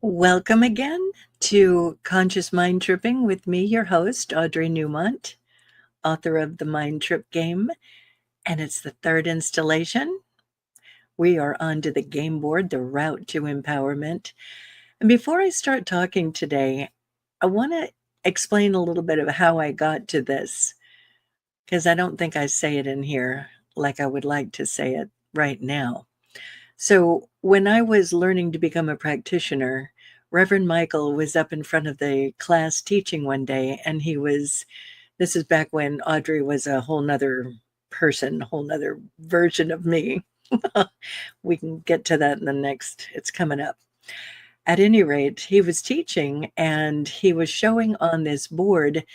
Welcome again to Conscious Mind Tripping with me, your host, Audrey Newmont, author of The Mind Trip Game, and it's the third installation. We are on to the Gameboard, the route to empowerment. And before I start talking today, I want to explain a little bit of how I got to this, because I don't think I say it in here like I would like to say it right now. So when I was learning to become a practitioner, Reverend Michael was up in front of the class teaching one day, and this is back when Audrey was a whole nother person, a whole nother version of me. We can get to that in it's coming up. At any rate, he was teaching and he was showing on this board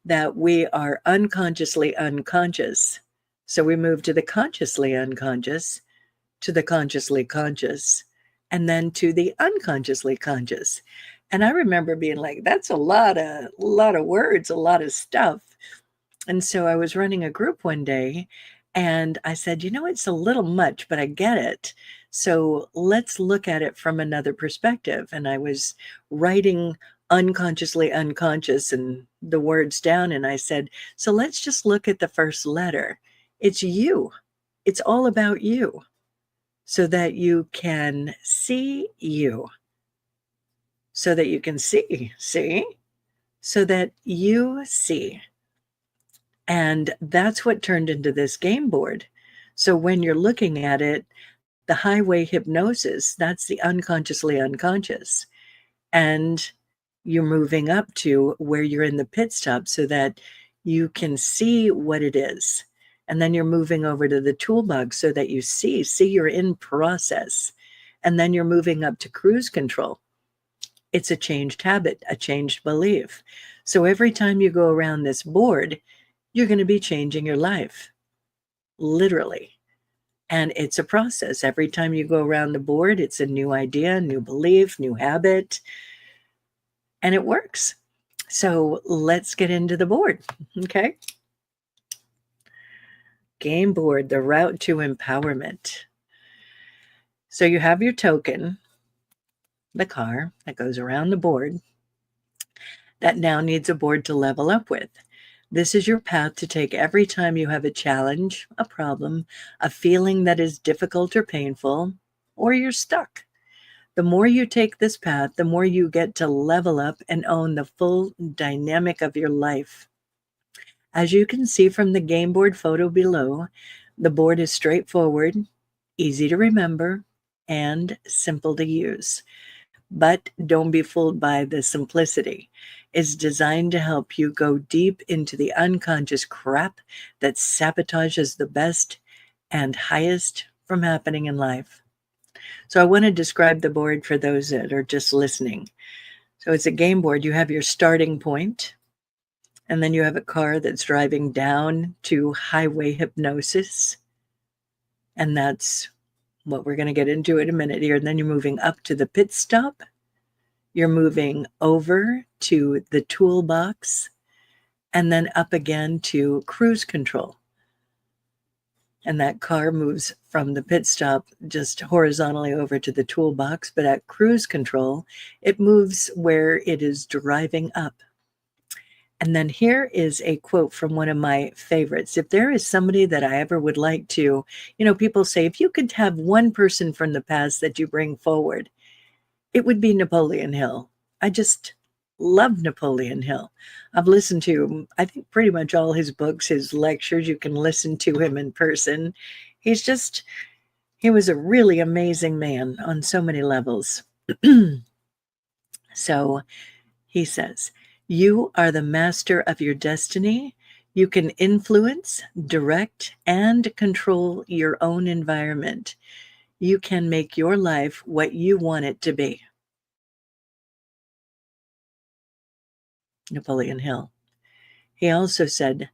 that we are unconsciously unconscious. So we move to the consciously unconscious, to the consciously conscious, and then to the unconsciously conscious. And I remember being like, that's a lot of words, a lot of stuff. And so I was running a group one day and I said, it's a little much, but I get it. So let's look at it from another perspective. And I was writing unconsciously unconscious and the words down. And I said, so let's just look at the first letter. It's you. It's all about you, so that you can see you, so that you can see, so that you see. And that's what turned into this game board. So when you're looking at it, the highway hypnosis, that's the unconsciously unconscious. And you're moving up to where you're in the pit stop so that you can see what it is. And then you're moving over to the toolbox so that you see you're in process. And then you're moving up to cruise control. It's a changed habit, a changed belief. So every time you go around this board, you're going to be changing your life, literally. And it's a process. Every time you go around the board, it's a new idea, new belief, new habit, and it works. So let's get into the board, okay? Game board, the route to empowerment. So you have your token, the car that goes around the board, that now needs a board to level up with. This is your path to take every time you have a challenge, a problem, a feeling that is difficult or painful, or you're stuck. The more you take this path, the more you get to level up and own the full dynamic of your life. As you can see from the game board photo below, the board is straightforward, easy to remember, and simple to use. But don't be fooled by the simplicity. It's designed to help you go deep into the unconscious crap that sabotages the best and highest from happening in life. So I want to describe the board for those that are just listening. So it's a game board. You have your starting point, and then you have a car that's driving down to highway hypnosis. And that's what we're going to get into in a minute here. And then you're moving up to the pit stop. You're moving over to the toolbox, and then up again to cruise control. And that car moves from the pit stop just horizontally over to the toolbox, but at cruise control, it moves where it is driving up. And then here is a quote from one of my favorites. If there is somebody that I ever would like to, people say, if you could have one person from the past that you bring forward, it would be Napoleon Hill. I just love Napoleon Hill. I've listened to, I think, pretty much all his books, his lectures. You can listen to him in person. He was a really amazing man on so many levels. So he says, you are the master of your destiny. You can influence, direct, and control your own environment. You can make your life what you want it to be. Napoleon Hill. He also said,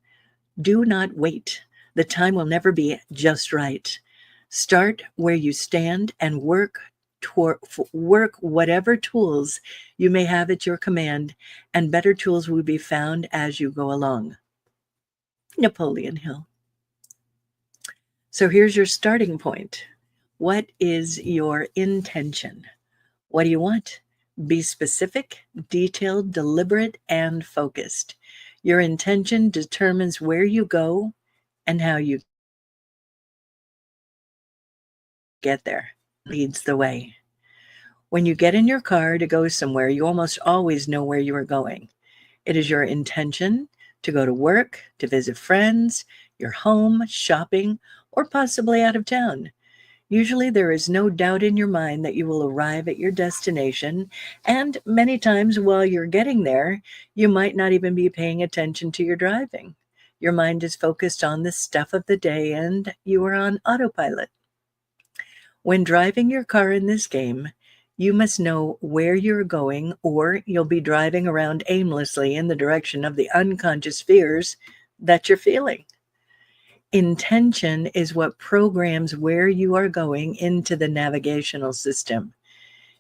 do not wait. The time will never be just right. Start where you stand and work whatever tools you may have at your command, and better tools will be found as you go along. Napoleon Hill. So here's your starting point. What is your intention? What do you want? Be specific, detailed, deliberate, and focused. Your intention determines where you go and how you get there. Leads the way. When you get in your car to go somewhere, you almost always know where you are going. It is your intention to go to work, to visit friends, your home, shopping, or possibly out of town. Usually there is no doubt in your mind that you will arrive at your destination, and many times while you're getting there, you might not even be paying attention to your driving. Your mind is focused on the stuff of the day and you are on autopilot. When driving your car in this game, you must know where you're going, or you'll be driving around aimlessly in the direction of the unconscious fears that you're feeling. Intention is what programs where you are going into the navigational system.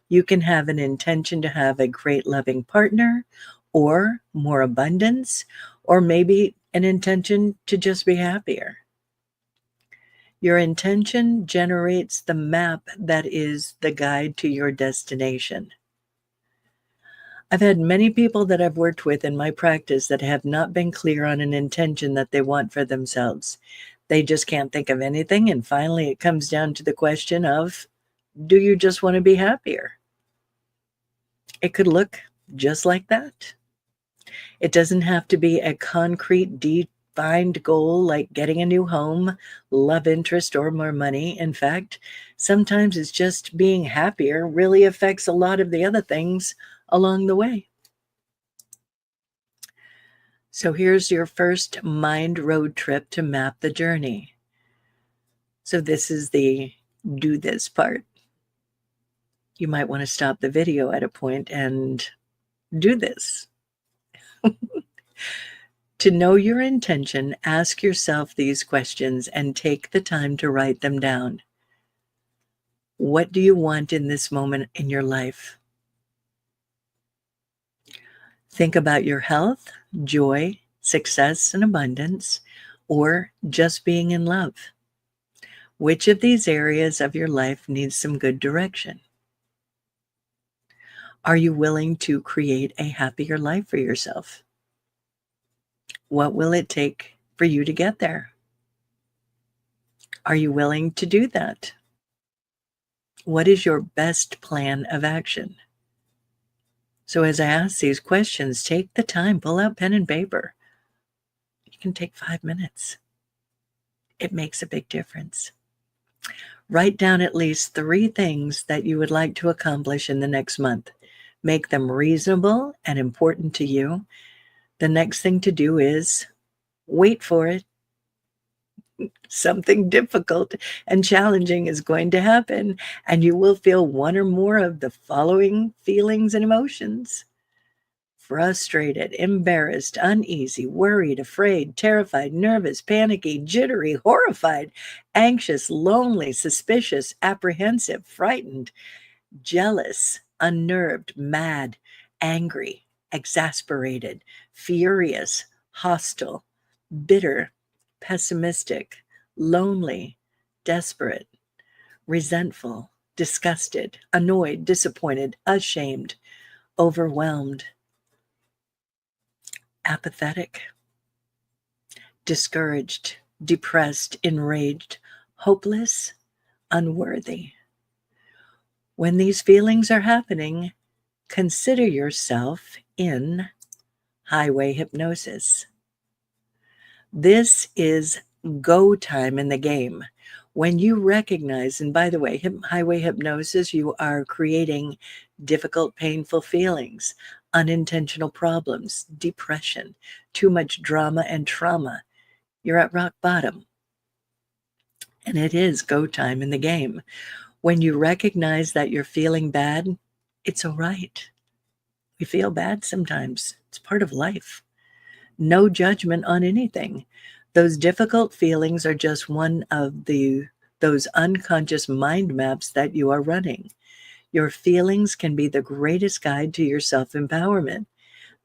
You can have an intention to have a great loving partner, or more abundance, or maybe an intention to just be happier. Your intention generates the map that is the guide to your destination. I've had many people that I've worked with in my practice that have not been clear on an intention that they want for themselves. They just can't think of anything, and finally it comes down to the question of, do you just want to be happier? It could look just like that. It doesn't have to be a concrete, defined goal like getting a new home, love interest, or more money. In fact, sometimes it's just being happier really affects a lot of the other things along the way. So here's your first mind road trip to map the journey. So this is the do this part. You might want to stop the video at a point and do this. To know your intention, ask yourself these questions and take the time to write them down. What do you want in this moment in your life? Think about your health, joy, success, and abundance, or just being in love. Which of these areas of your life needs some good direction? Are you willing to create a happier life for yourself? What will it take for you to get there? Are you willing to do that? What is your best plan of action? So as I ask these questions, take the time, pull out pen and paper. You can take 5 minutes. It makes a big difference. Write down at least 3 things that you would like to accomplish in the next month. Make them reasonable and important to you. The next thing to do is wait for it. Something difficult and challenging is going to happen, and you will feel one or more of the following feelings and emotions: frustrated, embarrassed, uneasy, worried, afraid, terrified, nervous, panicky, jittery, horrified, anxious, lonely, suspicious, apprehensive, frightened, jealous, unnerved, mad, angry, exasperated, furious, hostile, bitter, pessimistic, lonely, desperate, resentful, disgusted, annoyed, disappointed, ashamed, overwhelmed, apathetic, discouraged, depressed, enraged, hopeless, unworthy. When these feelings are happening, consider yourself in highway hypnosis. This is go time in the game. When you recognize, and by the way, highway hypnosis, you are creating difficult, painful feelings, unintentional problems, depression, too much drama and trauma. You're at rock bottom. And it is go time in the game. When you recognize that you're feeling bad, it's all right. We feel bad sometimes. It's part of life. No judgment on anything. Those difficult feelings are just one of those unconscious mind maps that you are running. Your feelings can be the greatest guide to your self-empowerment.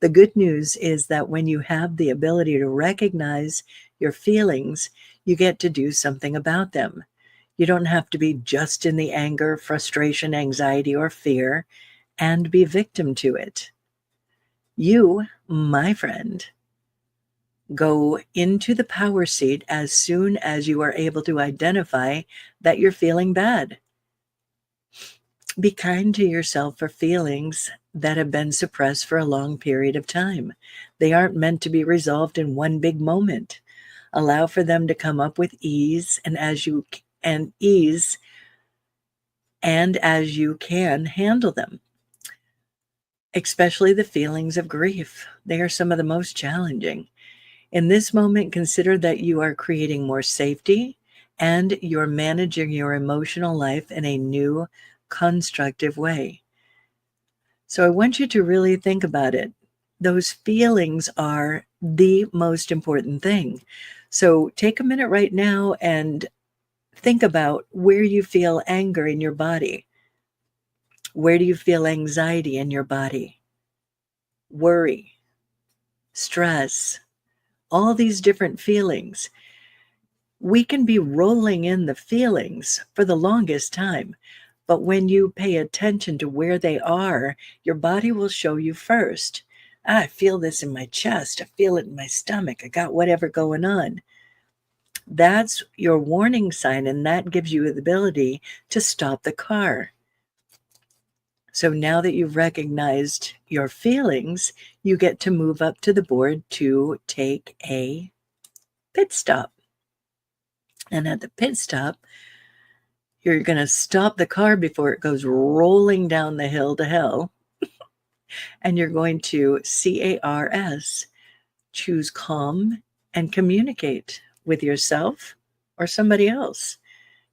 The good news is that when you have the ability to recognize your feelings, you get to do something about them. You don't have to be just in the anger, frustration, anxiety, or fear and be victim to it. You, my friend, go into the power seat as soon as you are able to identify that you're feeling bad. Be kind to yourself for feelings that have been suppressed for a long period of time. They aren't meant to be resolved in one big moment. Allow for them to come up with ease and as you can handle them. Especially the feelings of grief. They are some of the most challenging. In this moment, consider that you are creating more safety and you're managing your emotional life in a new, constructive way. So I want you to really think about it. Those feelings are the most important thing. So take a minute right now and think about where you feel anger in your body. Where do you feel anxiety in your body? Worry, stress, all these different feelings. We can be rolling in the feelings for the longest time, but when you pay attention to where they are, your body will show you first. I feel this in my chest. I feel it in my stomach. I got whatever going on. That's your warning sign, and that gives you the ability to stop the car. So now that you've recognized your feelings, you get to move up to the board to take a pit stop. And at the pit stop, you're going to stop the car before it goes rolling down the hill to hell. And you're going to CARS, choose calm and communicate with yourself or somebody else.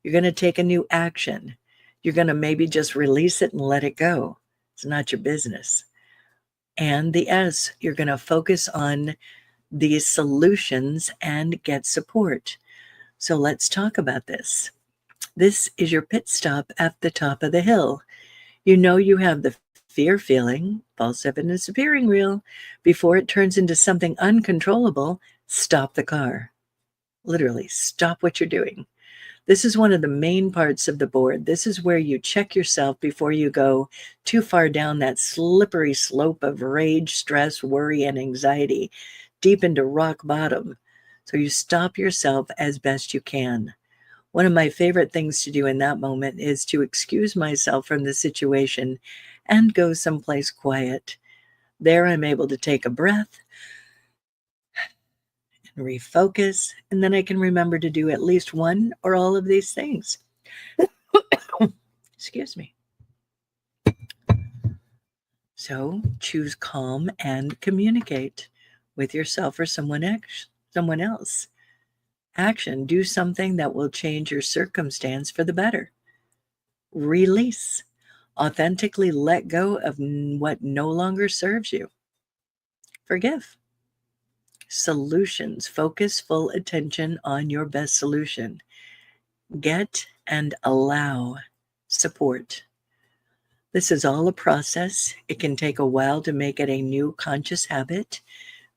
You're going to take a new action. You're going to maybe just release it and let it go. It's not your business. And the S, you're going to focus on these solutions and get support. So let's talk about this. This is your pit stop at the top of the hill. You know you have the fear feeling, false evidence appearing real. Before it turns into something uncontrollable, stop the car. Literally, stop what you're doing. This is one of the main parts of the board. This is where you check yourself before you go too far down that slippery slope of rage, stress, worry, and anxiety, deep into rock bottom. So you stop yourself as best you can. One of my favorite things to do in that moment is to excuse myself from the situation and go someplace quiet. There I'm able to take a breath and refocus, and then I can remember to do at least one or all of these things. Excuse me. So choose calm and communicate with yourself or someone else. Action, do something that will change your circumstance for the better. Release, authentically let go of what no longer serves you. Forgive. Solutions, focus full attention on your best solution. Get and allow support. This is all a process. It can take a while to make it a new conscious habit.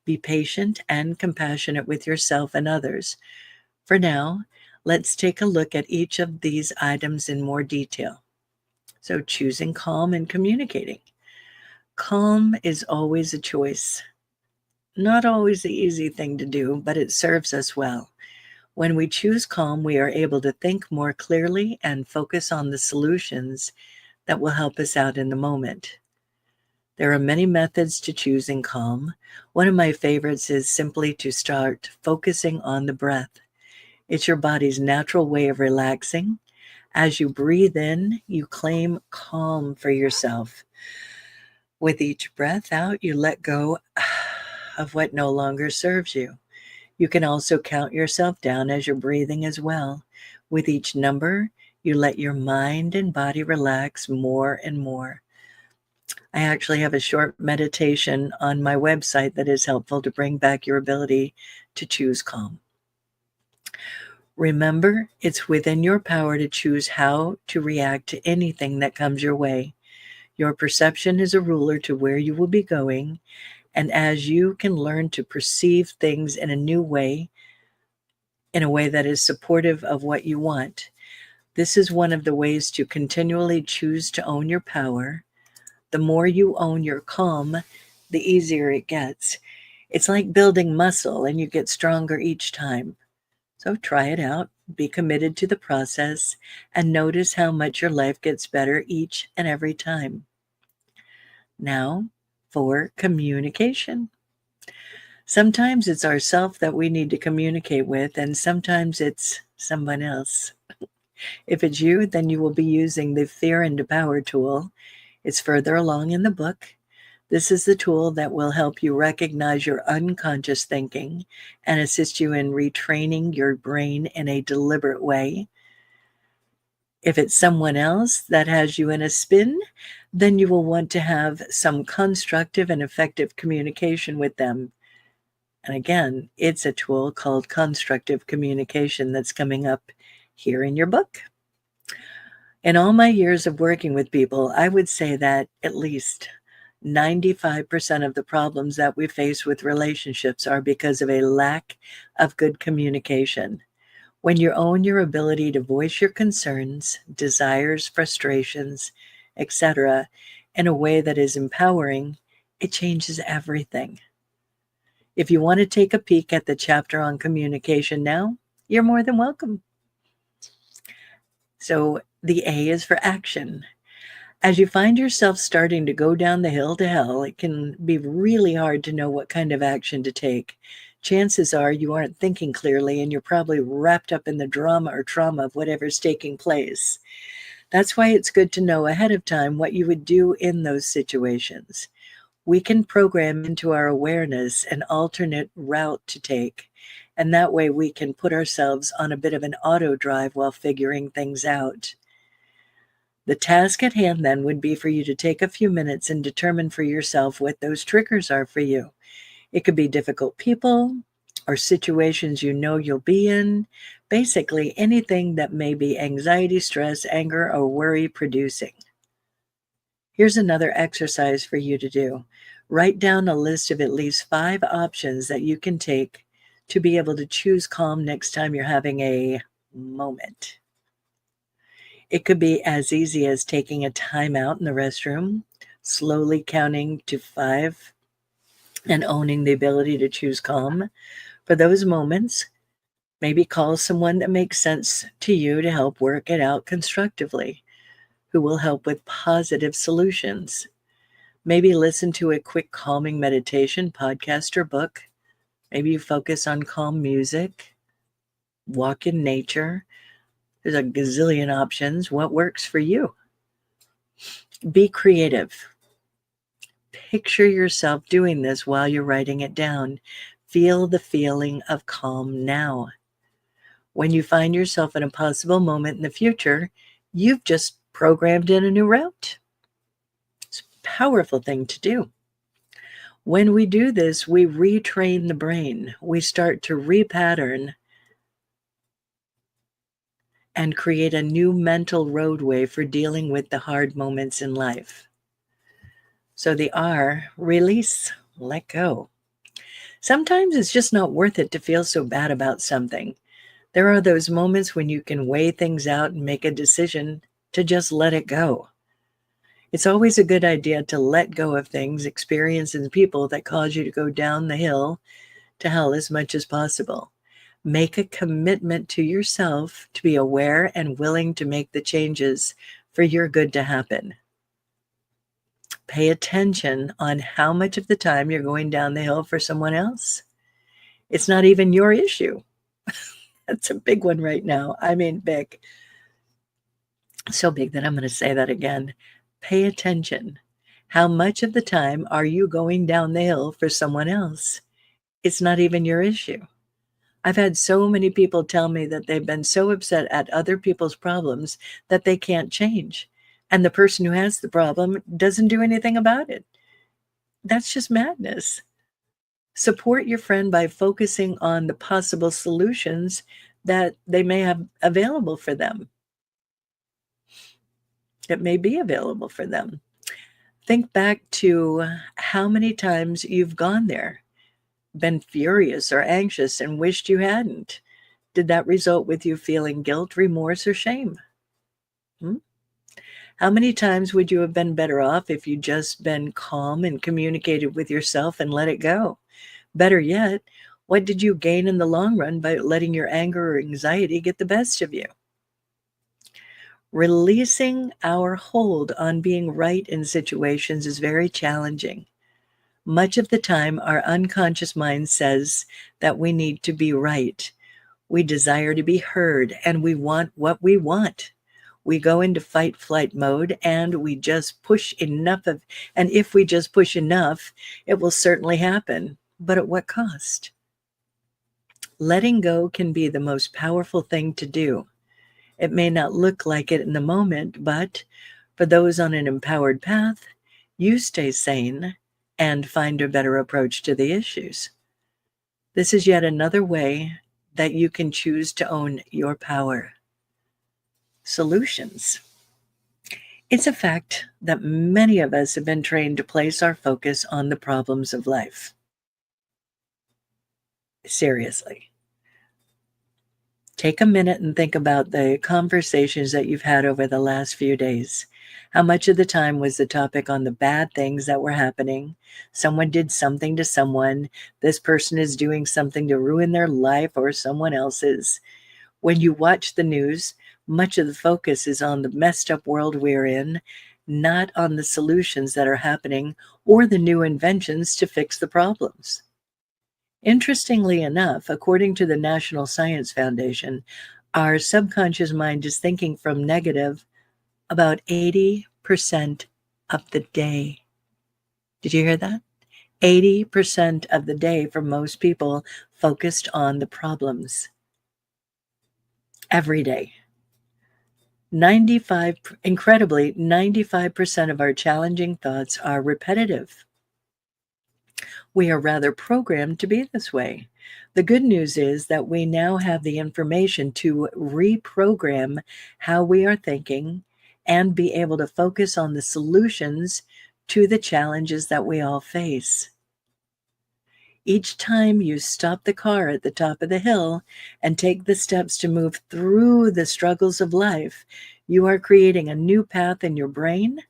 Be patient and compassionate with yourself and others. For now, let's take a look at each of these items in more detail. So choosing calm and communicating. Calm is always a choice. Not always the easy thing to do, but it serves us well. When we choose calm, we are able to think more clearly and focus on the solutions that will help us out in the moment. There are many methods to choosing calm. One of my favorites is simply to start focusing on the breath. It's your body's natural way of relaxing. As you breathe in, you claim calm for yourself. With each breath out, you let go of what no longer serves you. You can also count yourself down as you're breathing as well. With each number, you let your mind and body relax more and more. I actually have a short meditation on my website that is helpful to bring back your ability to choose calm. Remember, it's within your power to choose how to react to anything that comes your way. Your perception is a ruler to where you will be going, and as you can learn to perceive things in a new way, in a way that is supportive of what you want, this is one of the ways to continually choose to own your power, The more you own your calm, the easier it gets. It's like building muscle, and you get stronger each time. So try it out, be committed to the process, and notice how much your life gets better each and every time. Now, for communication. Sometimes it's ourself that we need to communicate with, and sometimes it's someone else. If it's you, then you will be using the Fear and Power tool. It's further along in the book. This is the tool that will help you recognize your unconscious thinking and assist you in retraining your brain in a deliberate way. If it's someone else that has you in a spin, then you will want to have some constructive and effective communication with them. And again, it's a tool called constructive communication that's coming up here in your book. In all my years of working with people, I would say that at least 95% of the problems that we face with relationships are because of a lack of good communication. When you own your ability to voice your concerns, desires, frustrations, etc., in a way that is empowering, it changes everything. If you want to take a peek at the chapter on communication now, you're more than welcome. So the A is for action. As you find yourself starting to go down the hill to hell, it can be really hard to know what kind of action to take. Chances are you aren't thinking clearly, and you're probably wrapped up in the drama or trauma of whatever's taking place. That's why it's good to know ahead of time what you would do in those situations. We can program into our awareness an alternate route to take, and that way we can put ourselves on a bit of an auto drive while figuring things out. The task at hand then would be for you to take a few minutes and determine for yourself what those triggers are for you. It could be difficult people or situations you know you'll be in, basically anything that may be anxiety, stress, anger, or worry producing. Here's another exercise for you to do. Write down a list of at least 5 options that you can take to be able to choose calm next time you're having a moment. It could be as easy as taking a time out in the restroom, slowly counting to 5, and owning the ability to choose calm. For those moments, maybe call someone that makes sense to you to help work it out constructively, who will help with positive solutions. Maybe listen to a quick calming meditation, podcast, or book. Maybe you focus on calm music, walk in nature. There's a gazillion options. What works for you? Be creative. Picture yourself doing this while you're writing it down. Feel the feeling of calm now. When you find yourself in a possible moment in the future, you've just programmed in a new route. It's a powerful thing to do. When we do this, we retrain the brain. We start to repattern and create a new mental roadway for dealing with the hard moments in life. So the R, release, let go. Sometimes it's just not worth it to feel so bad about something. There are those moments when you can weigh things out and make a decision to just let it go. It's always a good idea to let go of things, experiences, and people that cause you to go down the hill to hell as much as possible. Make a commitment to yourself to be aware and willing to make the changes for your good to happen. Pay attention on how much of the time you're going down the hill for someone else. It's not even your issue. That's a big one right now. I mean, big. So big that I'm going to say that again. Pay attention. How much of the time are you going down the hill for someone else? It's not even your issue. I've had so many people tell me that they've been so upset at other people's problems that they can't change. And the person who has the problem doesn't do anything about it. That's just madness. Support your friend by focusing on the possible solutions that they may have available for them. It may be available for them. Think back to how many times you've gone there, been furious or anxious and wished you hadn't. Did that result with you feeling guilt, remorse, or shame? How many times would you have been better off if you just been calm and communicated with yourself and let it go? Better yet, what did you gain in the long run by letting your anger or anxiety get the best of you? Releasing our hold on being right in situations is very challenging. Much of the time, our unconscious mind says that we need to be right. We desire to be heard, and we want what we want. We go into fight flight mode and we just push enough of, and if we just push enough, it will certainly happen. But at what cost? Letting go can be the most powerful thing to do. It may not look like it in the moment, but for those on an empowered path, you stay sane and find a better approach to the issues. This is yet another way that you can choose to own your power. Solutions. It's a fact that many of us have been trained to place our focus on the problems of life. Seriously. Take a minute and think about the conversations that you've had over the last few days. How much of the time was the topic on the bad things that were happening? Someone did something to someone. This person is doing something to ruin their life or someone else's. When you watch the news, much of the focus is on the messed up world we're in, not on the solutions that are happening or the new inventions to fix the problems. Interestingly enough, according to the National Science Foundation, our subconscious mind is thinking from negative about 80% of the day. Did you hear that? 80% of the day for most people focused on the problems. Every day. 95% of our challenging thoughts are repetitive. We are rather programmed to be this way. The good news is that we now have the information to reprogram how we are thinking and be able to focus on the solutions to the challenges that we all face. Each time you stop the car at the top of the hill and take the steps to move through the struggles of life, you are creating a new path in your brain.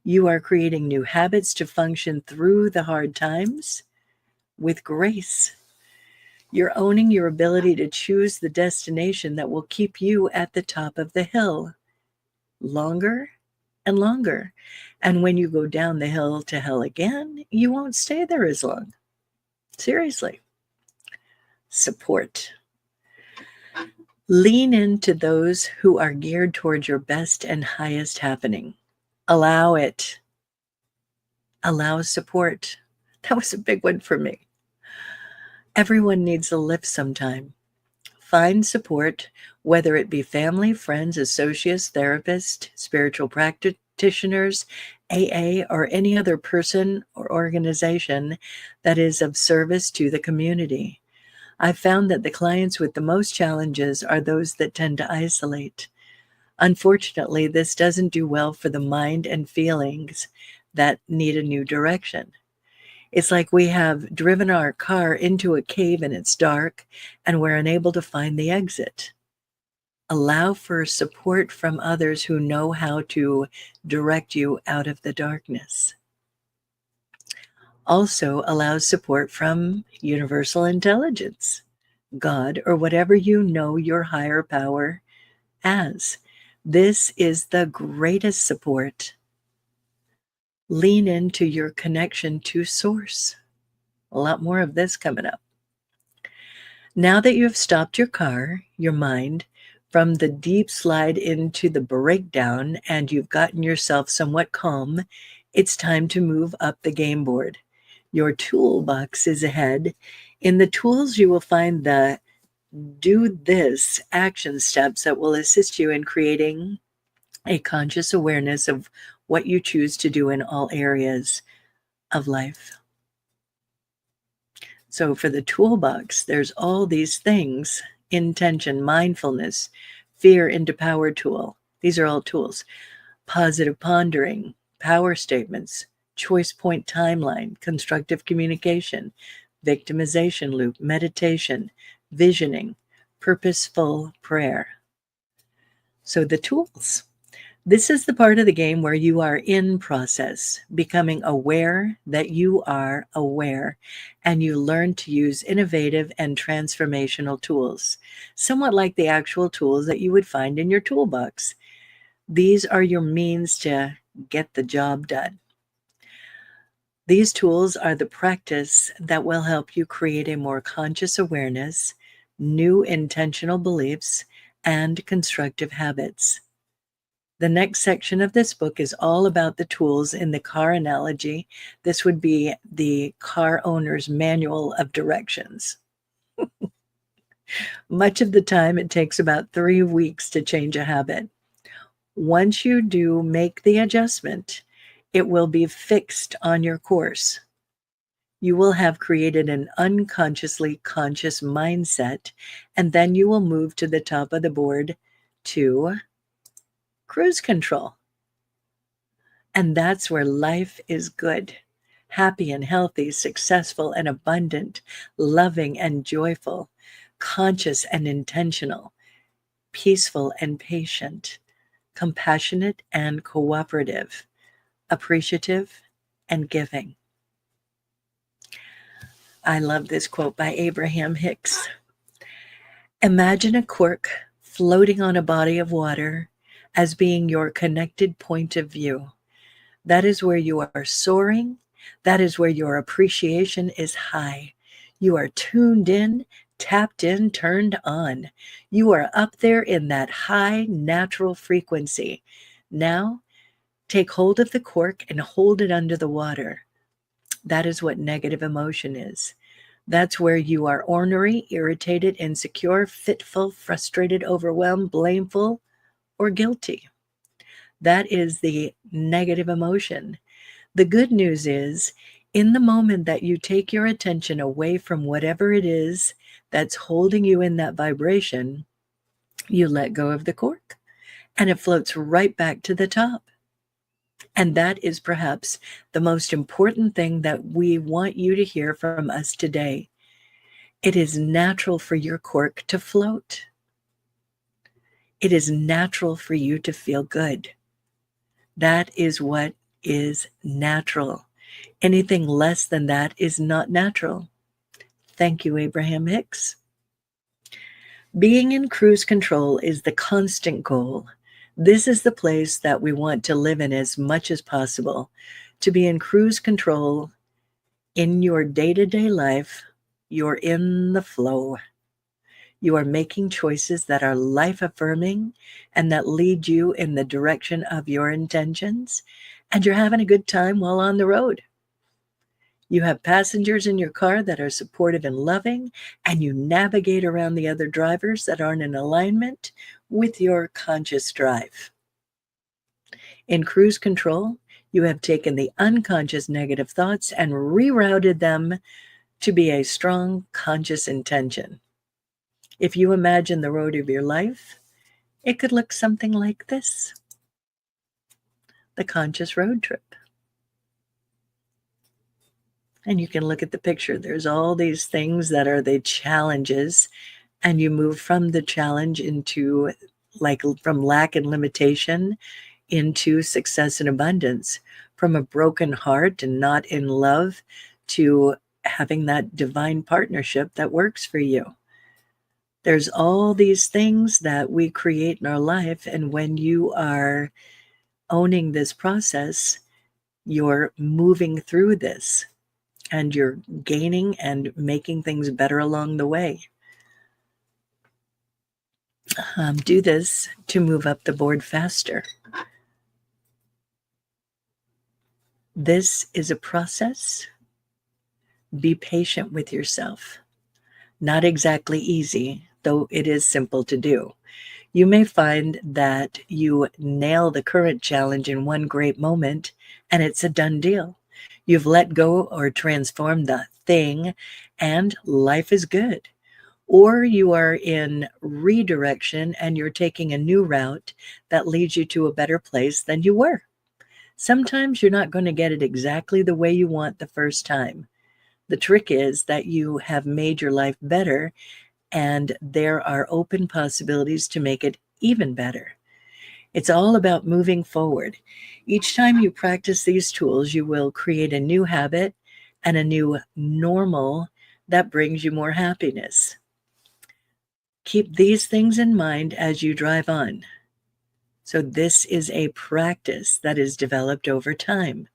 You are creating new habits to function through the hard times with grace. You're owning your ability to choose the destination that will keep you at the top of the hill longer and longer. And when you go down the hill to hell again, you won't stay there as long. Seriously. Support. Lean into those who are geared towards your best and highest happening. Allow it. Allow support. That was a big one for me. Everyone needs a lift sometime. Find support, whether it be family, friends, associates, therapists, spiritual practitioners, AA, or any other person or organization that is of service to the community. I've found that the clients with the most challenges are those that tend to isolate. Unfortunately, this doesn't do well for the mind and feelings that need a new direction. It's like we have driven our car into a cave and it's dark and we're unable to find the exit. Allow for support from others who know how to direct you out of the darkness. Also allow support from universal intelligence, God, or whatever you know your higher power as. This is the greatest support. Lean into your connection to Source. A lot more of this coming up. Now that you have stopped your car, your mind, from the deep slide into the breakdown and you've gotten yourself somewhat calm, it's time to move up the game board. Your toolbox is ahead. In the tools, you will find the do this action steps that will assist you in creating a conscious awareness of what you choose to do in all areas of life. So for the toolbox, there's all these things: intention, mindfulness, fear into power tool. These are all tools. Positive pondering, power statements, choice point timeline, constructive communication, victimization loop, meditation, visioning, purposeful prayer. So the tools. This is the part of the game where you are in process, becoming aware that you are aware, and you learn to use innovative and transformational tools, somewhat like the actual tools that you would find in your toolbox. These are your means to get the job done. These tools are the practice that will help you create a more conscious awareness, new intentional beliefs, and constructive habits. The next section of this book is all about the tools in the car analogy. This would be the car owner's manual of directions. Much of the time, it takes about 3 weeks to change a habit. Once you do make the adjustment, it will be fixed on your course. You will have created an unconsciously conscious mindset, and then you will move to the top of the board to cruise control. And that's where life is good, happy and healthy, successful and abundant, loving and joyful, conscious and intentional, peaceful and patient, compassionate and cooperative, appreciative and giving. I love this quote by Abraham Hicks. Imagine a cork floating on a body of water as being your connected point of view. That is where you are soaring. That is where your appreciation is high. You are tuned in, tapped in, turned on. You are up there in that high natural frequency. Now, take hold of the cork and hold it under the water. That is what negative emotion is. That's where you are ornery, irritated, insecure, fitful, frustrated, overwhelmed, blameful, or guilty. That is the negative emotion. The good news is, in the moment that you take your attention away from whatever it is that's holding you in that vibration, you let go of the cork and it floats right back to the top. And that is perhaps the most important thing that we want you to hear from us today. It is natural for your cork to float. It is natural for you to feel good. That is what is natural. Anything less than that is not natural. Thank you, Abraham Hicks. Being in cruise control is the constant goal. This is the place that we want to live in as much as possible. To be in cruise control in your day-to-day life, you're in the flow. You are making choices that are life-affirming and that lead you in the direction of your intentions, and you're having a good time while on the road. You have passengers in your car that are supportive and loving, and you navigate around the other drivers that aren't in alignment with your conscious drive. In cruise control, you have taken the unconscious negative thoughts and rerouted them to be a strong conscious intention. If you imagine the road of your life, it could look something like this: the conscious road trip. And you can look at the picture. There's all these things that are the challenges, and you move from the challenge into, like, from lack and limitation into success and abundance, from a broken heart and not in love to having that divine partnership that works for you. There's all these things that we create in our life, and when you are owning this process, you're moving through this, and you're gaining and making things better along the way. Do this to move up the board faster. This is a process. Be patient with yourself. Not exactly easy, though it is simple to do. You may find that you nail the current challenge in one great moment, and it's a done deal. You've let go or transformed the thing, and life is good. Or you are in redirection and you're taking a new route that leads you to a better place than you were. Sometimes you're not going to get it exactly the way you want the first time. The trick is that you have made your life better, and there are open possibilities to make it even better. It's all about moving forward. Each time you practice these tools, you will create a new habit and a new normal that brings you more happiness. Keep these things in mind as you drive on. So, this is a practice that is developed over time.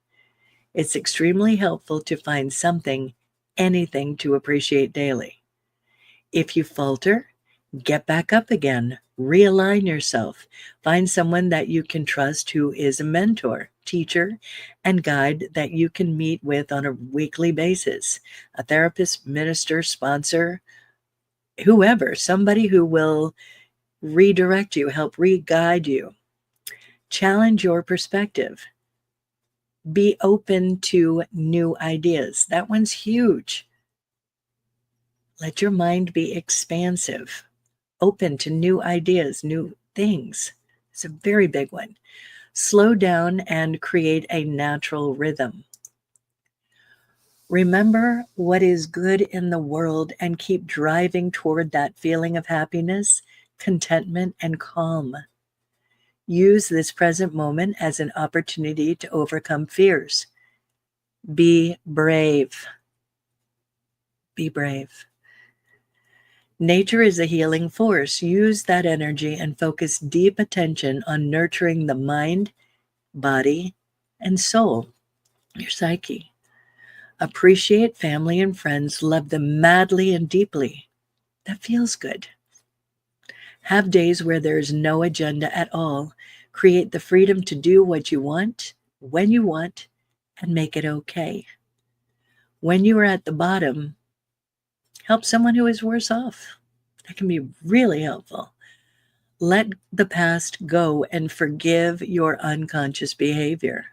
It's extremely helpful to find something, anything to appreciate daily. If you falter, get back up again, realign yourself, find someone that you can trust who is a mentor, teacher, and guide that you can meet with on a weekly basis, a therapist, minister, sponsor, whoever, somebody who will redirect you, help re-guide you. Challenge your perspective. Be open to new ideas. That one's huge. Let your mind be expansive, open to new ideas, new things. It's a very big one. Slow down and create a natural rhythm. Remember what is good in the world and keep driving toward that feeling of happiness, contentment, and calm. Use this present moment as an opportunity to overcome fears. Be brave. Be brave. Nature is a healing force. Use that energy and focus deep attention on nurturing the mind, body, and soul, your psyche. Appreciate family and friends. Love them madly and deeply. That feels good. Have days where there's no agenda at all. Create the freedom to do what you want, when you want, and make it okay. When you are at the bottom, help someone who is worse off. That can be really helpful. Let the past go and forgive your unconscious behavior.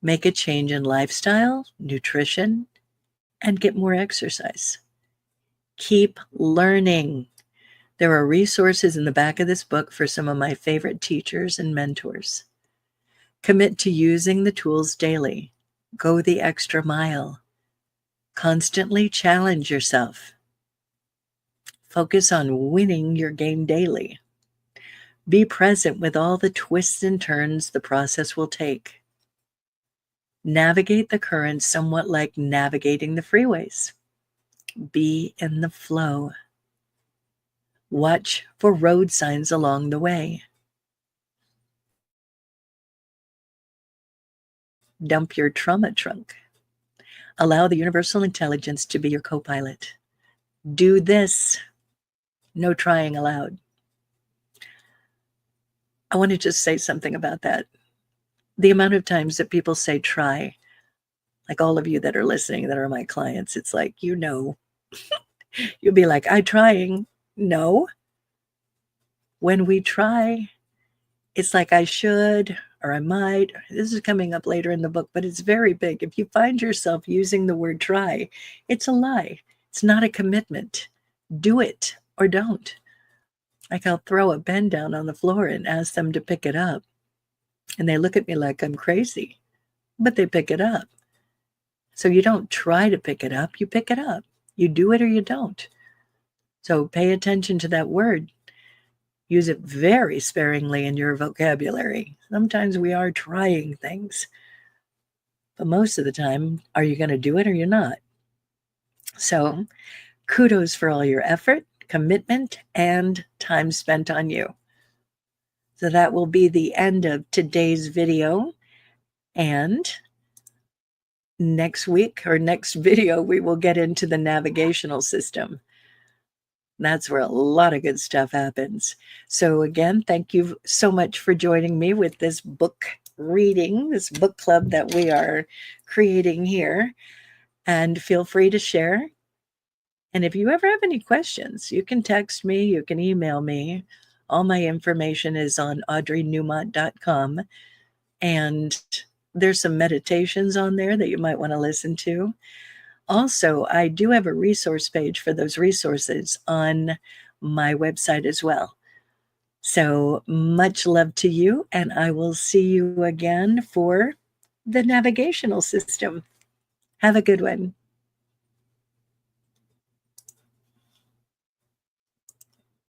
Make a change in lifestyle, nutrition, and get more exercise. Keep learning. There are resources in the back of this book for some of my favorite teachers and mentors. Commit to using the tools daily. Go the extra mile. Constantly challenge yourself. Focus on winning your game daily. Be present with all the twists and turns the process will take. Navigate the currents somewhat like navigating the freeways. Be in the flow. Watch for road signs along the way. Dump your trauma trunk. Allow the universal intelligence to be your co-pilot. Do this. No trying allowed. I want to just say something about that. The amount of times that people say try, like all of you that are listening that are my clients, it's like, you'll be like, I'm trying. No. When we try, it's like I should or I might. This is coming up later in the book, but it's very big. If you find yourself using the word try, it's a lie. It's not a commitment. Do it or don't. Like I'll throw a pen down on the floor and ask them to pick it up. And they look at me like I'm crazy, but they pick it up. So you don't try to pick it up, you pick it up. You do it or you don't. So pay attention to that word. Use it very sparingly in your vocabulary. Sometimes we are trying things, but most of the time, are you going to do it or you're not? So kudos for all your effort, commitment, and time spent on you. So that will be the end of today's video. And next week or next video, we will get into the navigational system. That's where a lot of good stuff happens. So again, thank you so much for joining me with this book reading, this book club that we are creating here. And feel free to share. And if you ever have any questions, you can text me, you can email me. All my information is on audreynewmont.com. And there's some meditations on there that you might want to listen to. Also, I do have a resource page for those resources on my website as well. So much love to you, and I will see you again for the navigational system. Have a good one.